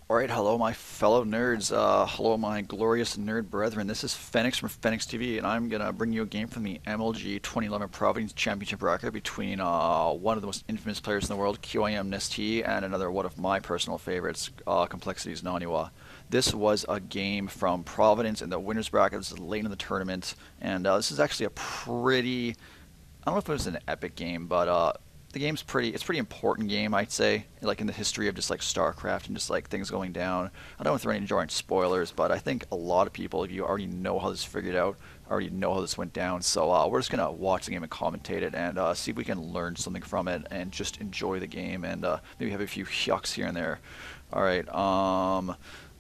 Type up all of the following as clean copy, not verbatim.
Alright, hello my fellow nerds, hello my glorious nerd brethren. This is Phennics from PhennicksTV, and I'm gonna bring you a game from the MLG 2011 Providence Championship bracket between one of the most infamous players in the world, IMNestea, and another one of my personal favorites, Complexity's Naniwa. This was a game from Providence in the winners bracket. This is late in the tournament, and this is actually a pretty, I don't know if it was an epic game, but the game's it's pretty important game, I'd say, like in the history of just like StarCraft and just like things going down. I don't want to throw any giant spoilers, but I think a lot of people, if you already know how this figured out, already know how this went down. So we're just gonna watch the game and commentate it and see if we can learn something from it and just enjoy the game and maybe have a few yucks here and there. All right.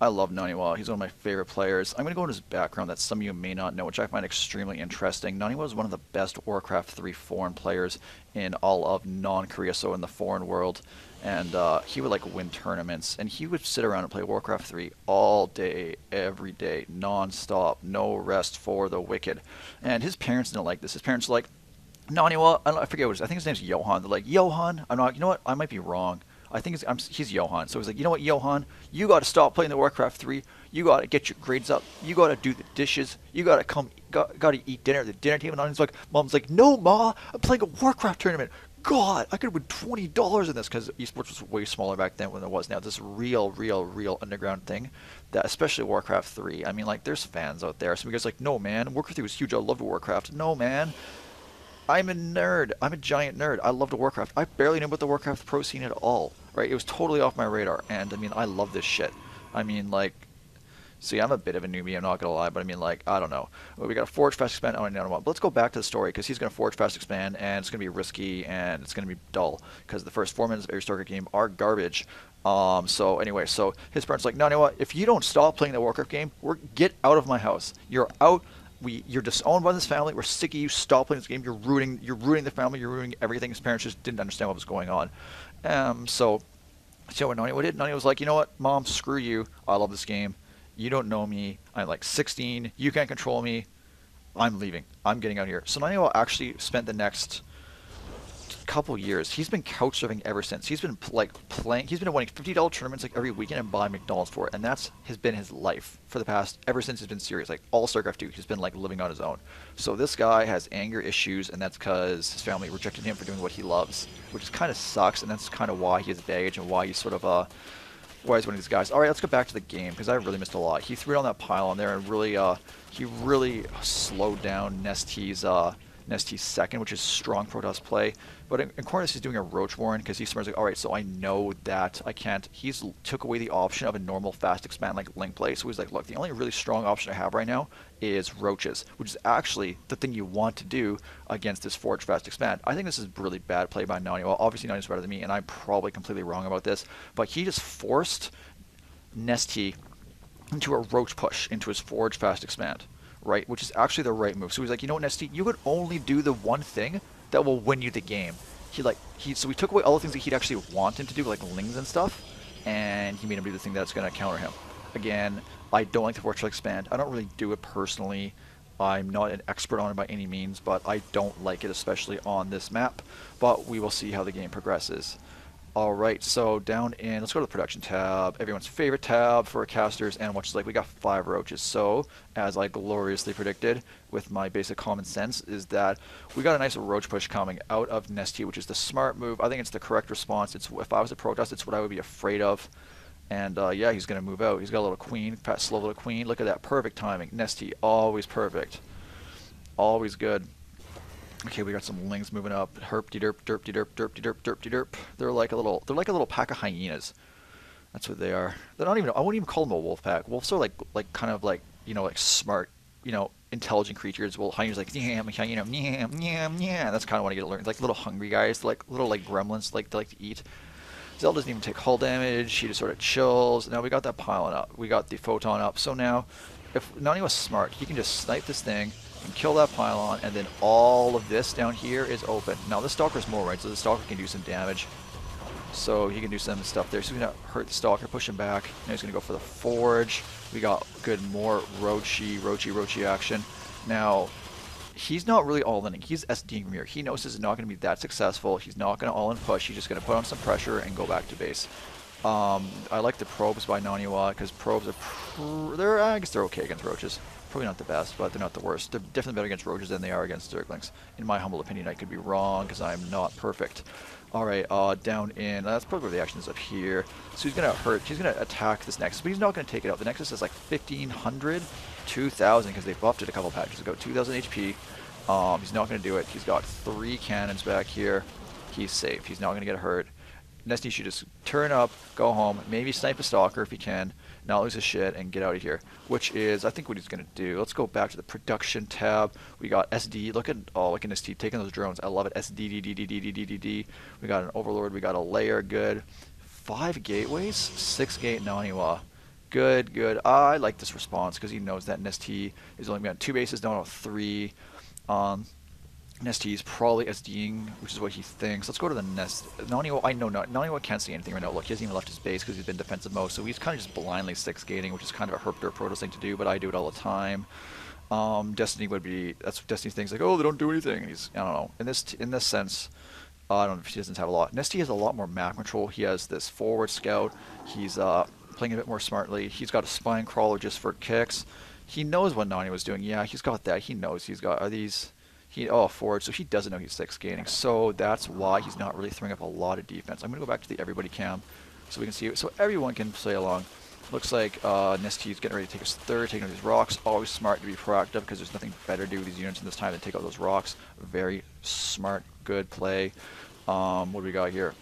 I love Naniwa. He's one of my favorite players. I'm going to go into his background that some of you may not know, which I find extremely interesting. Naniwa is one of the best Warcraft 3 foreign players in all of non-Korea, so in the foreign world. And he would like win tournaments, and he would sit around and play Warcraft 3 all day, every day, non-stop, no rest for the wicked. And his parents didn't like this. His parents were like, Naniwa, I forget what it is. I think his name's Johan. They're like, Johan? I'm not, you know what? I might be wrong. I think he's Johan. So he's like, you know what, Johan? You got to stop playing the Warcraft 3. You got to get your grades up. You got to do the dishes. You got to got to eat dinner at the dinner table. And he's like, Mom's like, no, Ma, I'm playing a Warcraft tournament. God, I could win $20 in this because esports was way smaller back then than it was now. This real underground thing that, especially Warcraft 3. I mean, like, there's fans out there. Some guys like, no, man, Warcraft 3 was huge. I love Warcraft. No, man. I'm a nerd. I'm a giant nerd. I love the Warcraft. I barely knew about the Warcraft pro scene at all. Right? It was totally off my radar. And I mean, I love this shit. I mean, like, see, I'm a bit of a newbie. I'm not gonna lie, but I mean, like, I don't know. Well, we got to forge fast expand. Oh, no. But let's go back to the story because he's gonna forge fast expand, and it's gonna be risky and it's gonna be dull because the first 4 minutes of every StarCraft game are garbage. So anyway, so his parents like, no, you know what? If you don't stop playing the Warcraft game, get out of my house. You're out. You're disowned by this family. We're sick of you. Stop playing this game. You're ruining the family. You're ruining everything. His parents just didn't understand what was going on. So what Nani did? Nani was like, you know what, Mom, screw you. I love this game. You don't know me. I'm like 16. You can't control me. I'm leaving. I'm getting out of here. So Nani actually spent the next couple years. He's been couch surfing ever since. He's been like playing. He's been winning $50 tournaments like every weekend and buying McDonald's for it, and that's has been his life for the past ever since he's been serious. Like all StarCraft 2, he's been like living on his own. So this guy has anger issues, and that's because his family rejected him for doing what he loves, which kind of sucks. And that's kind of why he has baggage and why he's sort of why he's one of these guys. All right, let's go back to the game because I really missed a lot. He threw it on that pile on there and he really slowed down Nestea's second, which is strong Protoss play. But in Cornus, he's doing a Roach Warren because he's smart. Like, all right, so I know that I can't. He's took away the option of a normal fast expand like Link play. So he's like, look, the only really strong option I have right now is Roaches, which is actually the thing you want to do against this Forge fast expand. I think this is really bad play by Nani. Well, obviously Nani's better than me, and I'm probably completely wrong about this. But he just forced Nestea into a Roach push into his Forge fast expand. Right, which is actually the right move. So he's like, you know what, Nestea, you could only do the one thing that will win you the game. So we took away all the things that he'd actually want him to do, like lings and stuff, and he made him do the thing that's going to counter him. Again, I don't like the Fortress Expand. I don't really do it personally. I'm not an expert on it by any means, but I don't like it, especially on this map. But we will see how the game progresses. Alright, so down in, let's go to the production tab, everyone's favorite tab for casters and watchers. Like, we got 5 roaches. So, as I gloriously predicted with my basic common sense, is that we got a nice roach push coming out of Nestea, which is the smart move. I think it's the correct response. If I was a Protoss, it's what I would be afraid of. And yeah, he's going to move out. He's got a little queen, fat slow little queen. Look at that, perfect timing. Nestea, always perfect. Always good. Okay, we got some lings moving up. Herp-de derp, derp-de derp, derp-de derp, derp-de derp. They're like a little pack of hyenas. That's what they are. They're not even, I wouldn't even call them a wolf pack. Wolves are like kind of like, you know, like smart, you know, intelligent creatures. Well, hyenas like, yam, hyena, yam, yam, yam. That's kind of what I get to learn. Like little hungry guys, like little like gremlins, like they like to eat. Zell doesn't even take hull damage. She just sort of chills. Now we got that pylon up. We got the photon up. So now, if Nani was smart, he can just snipe this thing and kill that pylon, and then all of this down here is open. Now this Stalker's more, right? So the Stalker can do some damage. So he can do some stuff there. So he's gonna hurt the Stalker, push him back. Now he's gonna go for the Forge. We got good more Roachy action. Now, he's not really all-in. He's SDing from here. He knows this is not gonna be that successful. He's not gonna all-in push. He's just gonna put on some pressure and go back to base. I like the probes by Naniwa because probes are I guess they're okay against roaches. Probably not the best, but they're not the worst. They're definitely better against roaches than they are against zerglings. In my humble opinion, I could be wrong because I'm not perfect. Alright, down in, that's probably where the action is up here. So he's going to hurt, he's going to attack this Nexus, but he's not going to take it out. The Nexus is like 1500, 2000 because they buffed it a couple patches ago, 2000 HP. He's not going to do it. He's got 3 cannons back here. He's safe. He's not going to get hurt. Nestea should just turn up, go home, maybe snipe a stalker if he can, not lose his shit, and get out of here. Which is, I think, what he's going to do. Let's go back to the production tab. We got SD. Look at Nestea taking those drones. I love it. SD. We got an Overlord. We got a layer. Good. 5 gateways. 6 gate Naniwa. Good, good. I like this response because he knows that Nestea is only got 2 bases, not 3. Nestea is probably SDing, which is what he thinks. Let's go to the Naniwa. I know not. Naniwa can't see anything right now. Look, he hasn't even left his base because he's been defensive mode, so he's kind of just blindly 6-gating, which is kind of a Herpter Protoss thing to do, but I do it all the time. Destiny would be, that's what Destiny's things like, oh, they don't do anything. And he's, I don't know. In this sense, I don't know if he doesn't have a lot. Nestea has a lot more map control. He has this forward scout. He's playing a bit more smartly. He's got a spine crawler just for kicks. He knows what Nani was doing. Yeah, he's got that. He knows he's got, are these... forward, so he doesn't know he's 6-gaining, so that's why he's not really throwing up a lot of defense. I'm going to go back to the everybody cam so we can see it, so everyone can play along. Looks like Nestea's getting ready to take his third, taking out these rocks. Always smart to be proactive because there's nothing better to do with these units in this time than take out those rocks. Very smart, good play. What do we got here?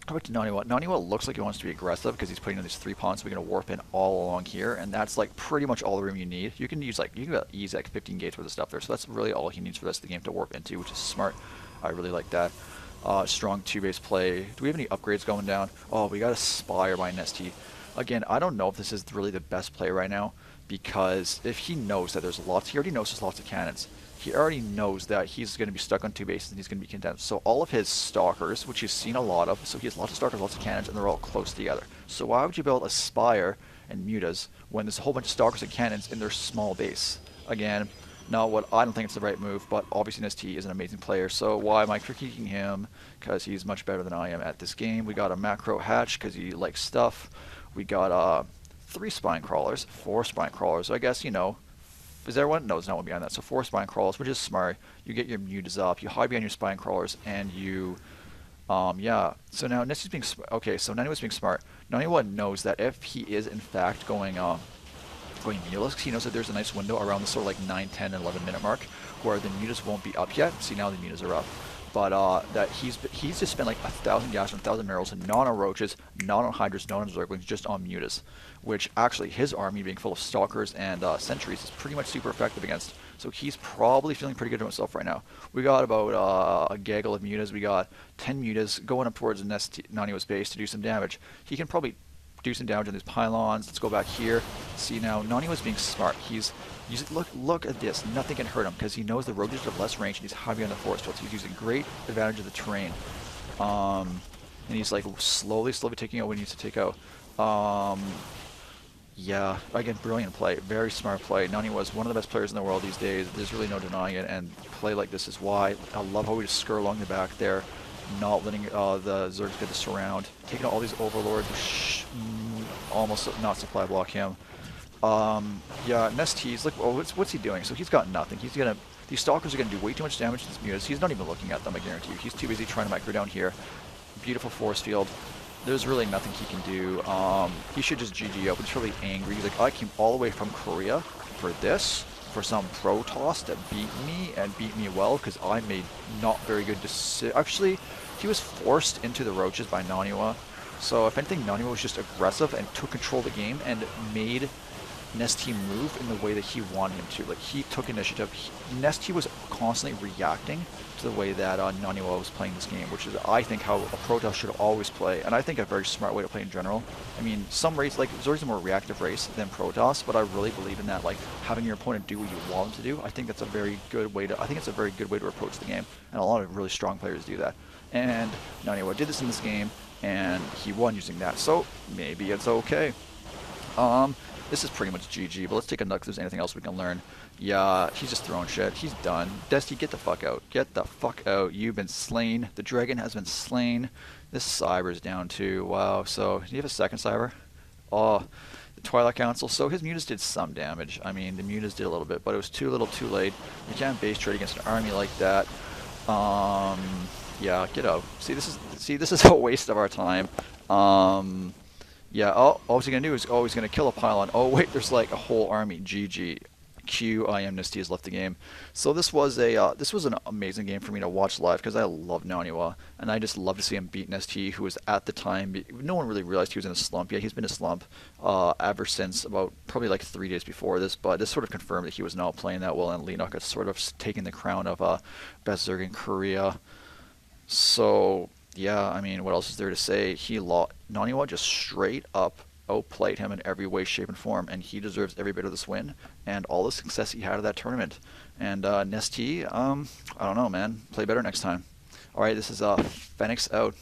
How about Naniwa? Naniwa looks like he wants to be aggressive because he's putting in these 3 pawns, so we're going to warp in all along here, and that's like pretty much all the room you need. You can use like, you can ease like 15 gates worth of stuff there, so that's really all he needs for the rest of the game to warp into, which is smart. I really like that. Strong 2-base play. Do we have any upgrades going down? Oh, we got a Spire by Nestea. Again, I don't know if this is really the best play right now, because if he knows that there's lots, he already knows there's lots of cannons. He already knows that he's going to be stuck on 2 bases and he's going to be condemned. So all of his stalkers, which he's seen a lot of, so he has lots of stalkers, lots of cannons, and they're all close together. So why would you build a Spire and Mutas when there's a whole bunch of stalkers and cannons in their small base? Again, not what I don't think it's the right move, but obviously Nestea is an amazing player. So why am I critiquing him? Because he's much better than I am at this game. We got a macro hatch because he likes stuff. We got 3 spine crawlers, 4 spine crawlers. So I guess, you know, is there one? No, there's not one behind that. So 4 spine crawlers, which is smart. You get your mutas up, you hide behind your spine crawlers, and you, yeah. So now Nestea's being okay. So Naniwa's being smart. Naniwa knows that if he is in fact going mutas, he knows that there's a nice window around the sort of like 9, 10, and 11 minute mark where the mutas won't be up yet. See, now the mutas are up. But that he's just spent like 1,000 gas and 1,000 minerals, not on roaches, not on hydras, not on zerglings, just on mutas, which actually his army being full of stalkers and sentries is pretty much super effective against. So he's probably feeling pretty good to himself right now. We got about a gaggle of mutas. We got 10 mutas going up towards Naniwa's base to do some damage. He can probably do some damage on these pylons. Let's go back here. See now, Naniwa's being smart. He's look at this. Nothing can hurt him because he knows the roaches have less range and he's high on the forest field. So he's using great advantage of the terrain. And he's like slowly taking out what he needs to take out. Yeah, again, brilliant play. Very smart play. Naniwa is one of the best players in the world these days. There's really no denying it. And play like this is why. I love how we just skirt along the back there, not letting the Zergs get the surround, taking out all these overlords, almost not supply block him. Yeah, Nestea's like, oh, what's he doing? So he's got nothing. These stalkers are gonna do way too much damage to these mutas. He's not even looking at them, I guarantee you. He's too busy trying to micro down here. Beautiful force field. There's really nothing he can do. He should just GG up. He's probably angry. He's like, I came all the way from Korea for this, for some Protoss that beat me and beat me well because I made not very good decisions. Actually, he was forced into the roaches by Naniwa. So if anything, Naniwa was just aggressive and took control of the game and made Nestea move in the way that he wanted him to. Like, he took initiative. Nestea was constantly reacting to the way that Naniwa was playing this game, which is, I think, how a Protoss should always play, and I think a very smart way to play in general. I mean, some race, like, Zerg's a more reactive race than Protoss, but I really believe in that, like, having your opponent do what you want them to do. I think that's a very good way to, approach the game, and a lot of really strong players do that. And Naniwa did this in this game, and he won using that, so maybe it's okay. This is pretty much GG, but let's take a look if there's anything else we can learn. Yeah, he's just throwing shit. He's done. Nestea, get the fuck out. Get the fuck out. You've been slain. The dragon has been slain. This Cyber's down too. Wow. So, do you have a second Cyber? Oh, the Twilight Council. So his mutas did some damage. I mean, the mutas did a little bit, but it was too little too late. You can't base trade against an army like that. Yeah, get out. See, this is a waste of our time. Yeah, all he's going to do is, he's going to kill a pylon. Oh, wait, there's like a whole army. GG. IMNestea has left the game. So this was an amazing game for me to watch live because I love Naniwa, and I just love to see him beat Nestea, who was at the time, no one really realized he was in a slump. Yeah, he's been in a slump ever since about probably like 3 days before this, but this sort of confirmed that he was not playing that well, and xel'naga sort of taking the crown of best Zerg in Korea. So yeah, I mean, what else is there to say? Naniwa just straight up outplayed him in every way, shape, and form, and he deserves every bit of this win and all the success he had at that tournament. And Nestea, I don't know, man. Play better next time. All right, this is Phennics out.